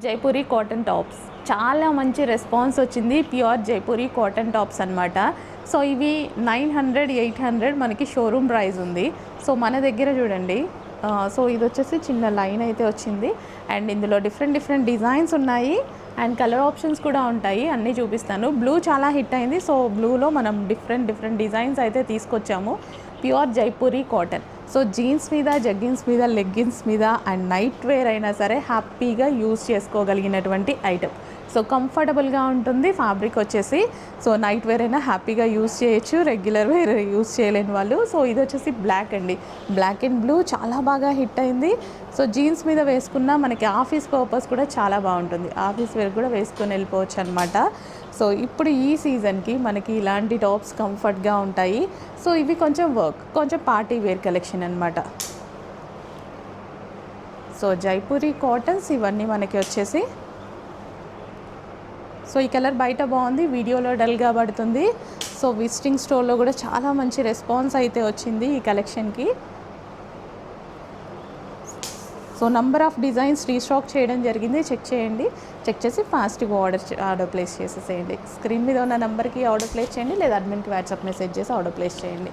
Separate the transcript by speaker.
Speaker 1: Jaipuri cotton tops చాలా మంచి response వచ్చింది. ప్యూర్ జైపూరి కాటన్ టాప్స్ అనమాట. సో ఇవి 900 800 మనకి షోరూమ్ ప్రైస్ ఉంది. సో మన దగ్గర చూడండి. సో ఇది వచ్చేసి చిన్న లైన్ అయితే వచ్చింది అండ్ ఇందులో డిఫరెంట్ డిజైన్స్ ఉన్నాయి అండ్ కలర్ ఆప్షన్స్ కూడా ఉంటాయి. అన్నీ చూపిస్తాను. బ్లూ చాలా హిట్ అయింది. సో బ్లూలో మనం డిఫరెంట్ డిజైన్స్ అయితే తీసుకొచ్చాము. Pure Jaipuri cotton. So jeans మీద, జగ్గిన్స్ మీద, లెగ్గిన్స్ మీద అండ్ నైట్ వేర్ అయినా సరే హ్యాపీగా యూజ్ చేసుకోగలిగినటువంటి ఐటమ్. సో కంఫర్టబుల్గా ఉంటుంది ఫ్యాబ్రిక్ వచ్చేసి. సో నైట్ వేర్ అయినా హ్యాపీగా యూజ్ చేయొచ్చు, రెగ్యులర్ వేర్ యూజ్ చేయలేని వాళ్ళు. సో ఇది వచ్చేసి బ్లాక్ అండి. బ్లాక్ అండ్ బ్లూ చాలా బాగా హిట్ అయింది. సో జీన్స్ మీద వేసుకున్న మనకి ఆఫీస్ పర్పస్ కూడా చాలా బాగుంటుంది. ఆఫీస్ వేర్ కూడా వేసుకొని వెళ్ళిపోవచ్చు అనమాట. సో ఇప్పుడు ఈ సీజన్కి మనకి ఇలాంటి టాప్స్ కంఫర్ట్గా ఉంటాయి. సో ఇవి కొంచెం కొంచెం పార్టీ వేర్ కలెక్షన్ అనమాట. సో జైపూరి కాటన్స్ ఇవన్నీ మనకి వచ్చేసి. సో ఈ కలర్ బయట బాగుంది, వీడియోలో డల్గా పడుతుంది. సో విజిటింగ్ స్టోర్లో కూడా చాలా మంచి రెస్పాన్స్ అయితే వచ్చింది ఈ కలెక్షన్కి. So number of designs restock చేయడం జరిగింది. చెక్ చేయండి. చెక్ చేసి ఫాస్ట్గా ఆర్డర్ ప్లేస్ చేసేసేయండి. స్క్రీన్ మీద ఉన్న నెంబర్కి ఆర్డర్ ప్లేస్ చేయండి లేదా అడ్మిన్కి వాట్సాప్ మెసేజ్ చేసి ఆర్డర్ ప్లేస్ చేయండి.